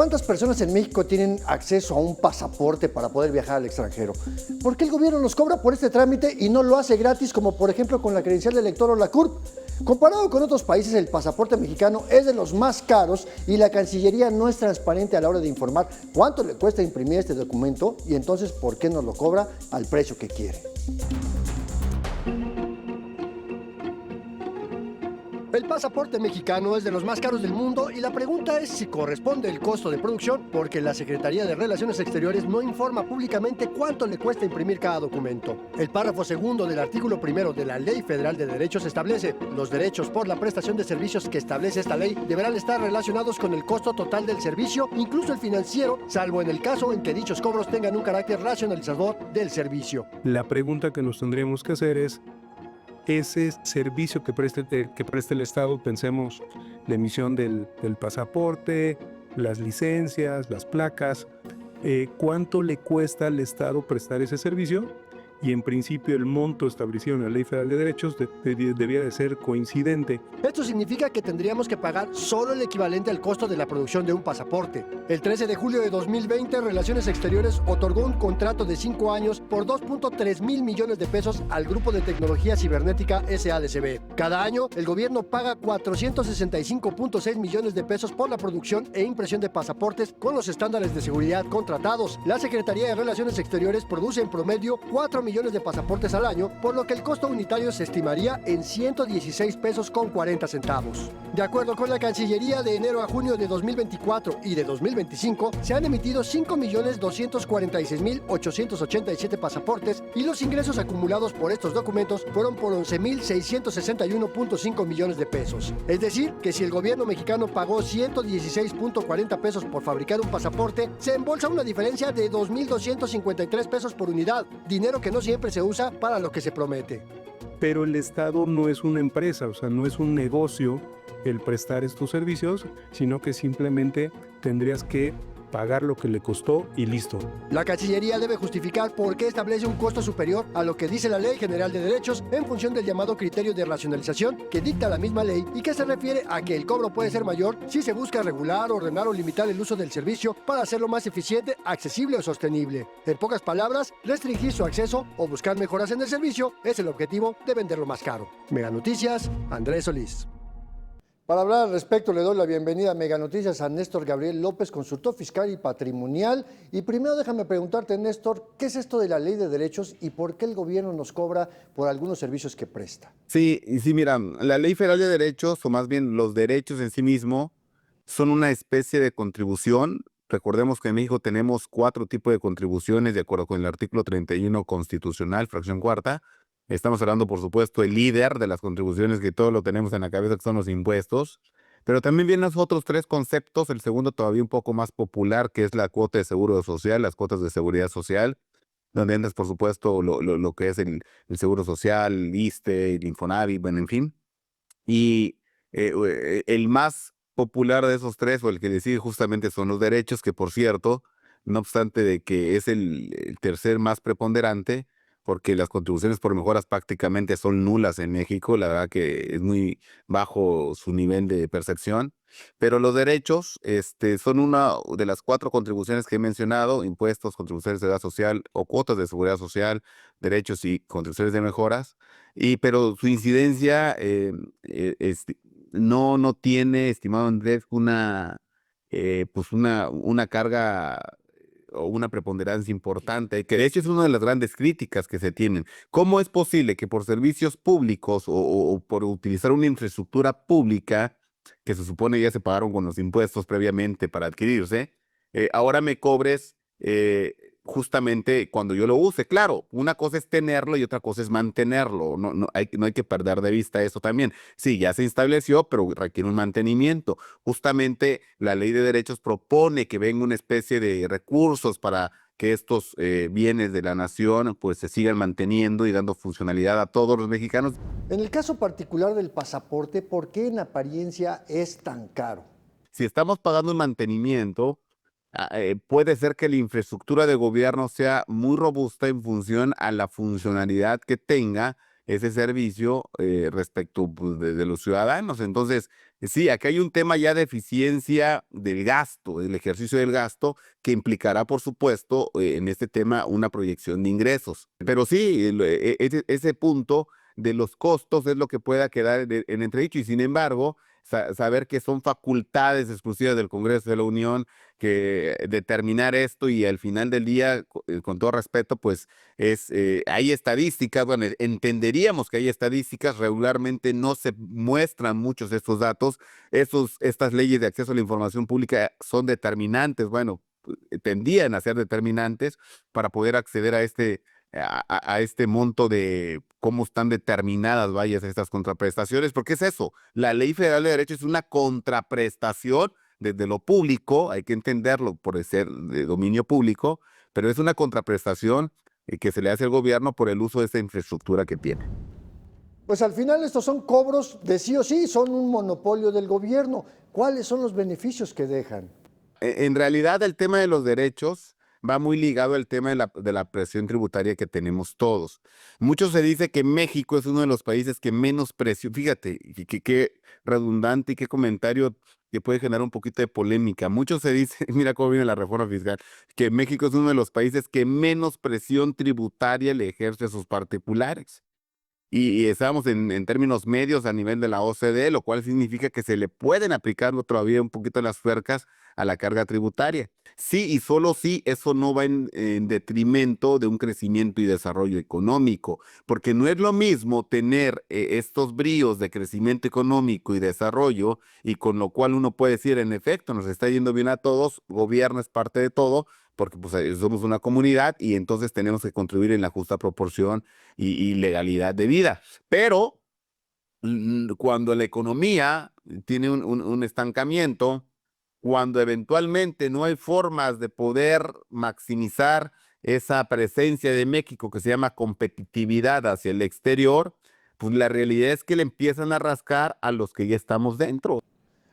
¿Cuántas personas en México tienen acceso a un pasaporte para poder viajar al extranjero? ¿Por qué el gobierno nos cobra por este trámite y no lo hace gratis, como por ejemplo con la credencial de elector o la CURP? Comparado con otros países, el pasaporte mexicano es de los más caros y la Cancillería no es transparente a la hora de informar cuánto le cuesta imprimir este documento y entonces por qué nos lo cobra al precio que quiere. El pasaporte mexicano es de los más caros del mundo y la pregunta es si corresponde el costo de producción, porque la Secretaría de Relaciones Exteriores no informa públicamente cuánto le cuesta imprimir cada documento. El párrafo segundo del artículo primero de la Ley Federal de Derechos establece: los derechos por la prestación de servicios que establece esta ley deberán estar relacionados con el costo total del servicio, incluso el financiero, salvo en el caso en que dichos cobros tengan un carácter racionalizador del servicio. La pregunta que nos tendríamos que hacer es: ese servicio que preste el Estado, pensemos la emisión del pasaporte, las licencias, las placas, ¿cuánto le cuesta al Estado prestar ese servicio? Y en principio el monto establecido en la Ley Federal de Derechos debía de ser coincidente. Esto significa que tendríamos que pagar solo el equivalente al costo de la producción de un pasaporte. El 13 de julio de 2020, Relaciones Exteriores otorgó un contrato de 5 años por 2.3 mil millones de pesos al Grupo de Tecnología Cibernética SADCB. Cada año, el gobierno paga 465.6 millones de pesos por la producción e impresión de pasaportes con los estándares de seguridad contratados. La Secretaría de Relaciones Exteriores produce en promedio 4 millones de pasaportes al año, por lo que el costo unitario se estimaría en 116 pesos con 40 centavos. De acuerdo con la Cancillería, de enero a junio de 2024 y de 2025 se han emitido 5.246.887 pasaportes y los ingresos acumulados por estos documentos fueron por 11.661.5 millones de pesos. Es decir, que si el gobierno mexicano pagó 116.40 pesos por fabricar un pasaporte, se embolsa una diferencia de 2.253 pesos por unidad, dinero que no siempre se usa para lo que se promete. Pero el Estado no es una empresa, o sea, no es un negocio el prestar estos servicios, sino que simplemente tendrías que pagar lo que le costó y listo. La Cancillería debe justificar por qué establece un costo superior a lo que dice la Ley General de Derechos en función del llamado criterio de racionalización que dicta la misma ley y que se refiere a que el cobro puede ser mayor si se busca regular, ordenar o limitar el uso del servicio para hacerlo más eficiente, accesible o sostenible. En pocas palabras, restringir su acceso o buscar mejoras en el servicio es el objetivo de venderlo más caro. Mega Noticias, Andrés Solís. Para hablar al respecto, le doy la bienvenida a Mega Noticias a Néstor Gabriel López, consultor fiscal y patrimonial. Y primero déjame preguntarte, Néstor, ¿qué es esto de la Ley de Derechos y por qué el gobierno nos cobra por algunos servicios que presta? Sí, mira, la Ley Federal de Derechos, o más bien los derechos en sí mismo, son una especie de contribución. Recordemos que en México tenemos 4 tipos de contribuciones de acuerdo con el artículo 31 constitucional, fracción cuarta. Estamos hablando, por supuesto, el líder de las contribuciones, que todos lo tenemos en la cabeza, que son los impuestos. Pero también vienen los otros 3 conceptos, el segundo todavía un poco más popular, que es la cuota de seguro social, las cuotas de seguridad social, donde entras, por supuesto, lo que es el seguro social, el ISSSTE, el Infonavit, bueno, en fin. Y el más popular de esos 3, o el que decide justamente, son los derechos, que por cierto, no obstante de que es el tercer más preponderante, porque las contribuciones por mejoras prácticamente son nulas en México, la verdad que es muy bajo su nivel de percepción, pero los derechos son una de las 4 contribuciones que he mencionado: impuestos, contribuciones de seguridad social o cuotas de seguridad social, derechos y contribuciones de mejoras. Pero su incidencia no tiene, estimado Andrés, una carga o una preponderancia importante, que de hecho es una de las grandes críticas que se tienen. ¿Cómo es posible que por servicios públicos o por utilizar una infraestructura pública que se supone ya se pagaron con los impuestos previamente para adquirirse, ahora me cobres justamente cuando yo lo use? Claro, una cosa es tenerlo y otra cosa es mantenerlo. No hay que perder de vista eso también. Sí, ya se estableció, pero requiere un mantenimiento. Justamente la Ley de Derechos propone que venga una especie de recursos para que estos bienes de la nación pues se sigan manteniendo y dando funcionalidad a todos los mexicanos. En el caso particular del pasaporte, ¿por qué en apariencia es tan caro? Si estamos pagando un mantenimiento, puede ser que la infraestructura de gobierno sea muy robusta en función a la funcionalidad que tenga ese servicio respecto pues, de los ciudadanos. Entonces, sí, aquí hay un tema ya de eficiencia del gasto, del ejercicio del gasto, que implicará, por supuesto, en este tema una proyección de ingresos. Pero sí, ese punto de los costos es lo que pueda quedar en entredicho y sin embargo, saber que son facultades exclusivas del Congreso de la Unión que determinar esto y al final del día, con todo respeto, pues hay estadísticas, bueno, entenderíamos que hay estadísticas, regularmente no se muestran muchos de estos datos, estas leyes de acceso a la información pública son determinantes, bueno, tendían a ser determinantes para poder acceder a este monto de cómo están determinadas, vaya, estas contraprestaciones, porque es eso, la Ley Federal de Derecho es una contraprestación desde lo público, hay que entenderlo por ser de dominio público, pero es una contraprestación que se le hace al gobierno por el uso de esta infraestructura que tiene. Pues al final estos son cobros de sí o sí, son un monopolio del gobierno. ¿Cuáles son los beneficios que dejan? En realidad el tema de los derechos va muy ligado al tema de la presión tributaria que tenemos todos. Mucho se dice que México es uno de los países que menos presión, fíjate, qué redundante y qué comentario que puede generar un poquito de polémica. Mucho se dice, mira cómo viene la reforma fiscal, que México es uno de los países que menos presión tributaria le ejerce a sus particulares. Y estamos en términos medios a nivel de la OCDE, lo cual significa que se le pueden aplicar todavía un poquito las tuercas a la carga tributaria. Sí, y solo sí, eso no va en detrimento de un crecimiento y desarrollo económico, porque no es lo mismo tener estos bríos de crecimiento económico y desarrollo, y con lo cual uno puede decir, en efecto, nos está yendo bien a todos, gobierno es parte de todo, porque pues, somos una comunidad y entonces tenemos que contribuir en la justa proporción y legalidad de vida. Pero cuando la economía tiene un estancamiento, cuando eventualmente no hay formas de poder maximizar esa presencia de México que se llama competitividad hacia el exterior, pues la realidad es que le empiezan a rascar a los que ya estamos dentro.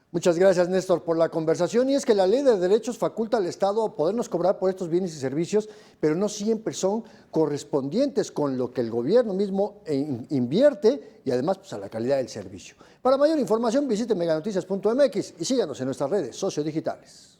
Muchas gracias, Néstor, por la conversación. Y es que la ley de derechos faculta al Estado a podernos cobrar por estos bienes y servicios, pero no siempre son correspondientes con lo que el gobierno mismo invierte y además pues, a la calidad del servicio. Para mayor información visite meganoticias.mx y síganos en nuestras redes sociodigitales.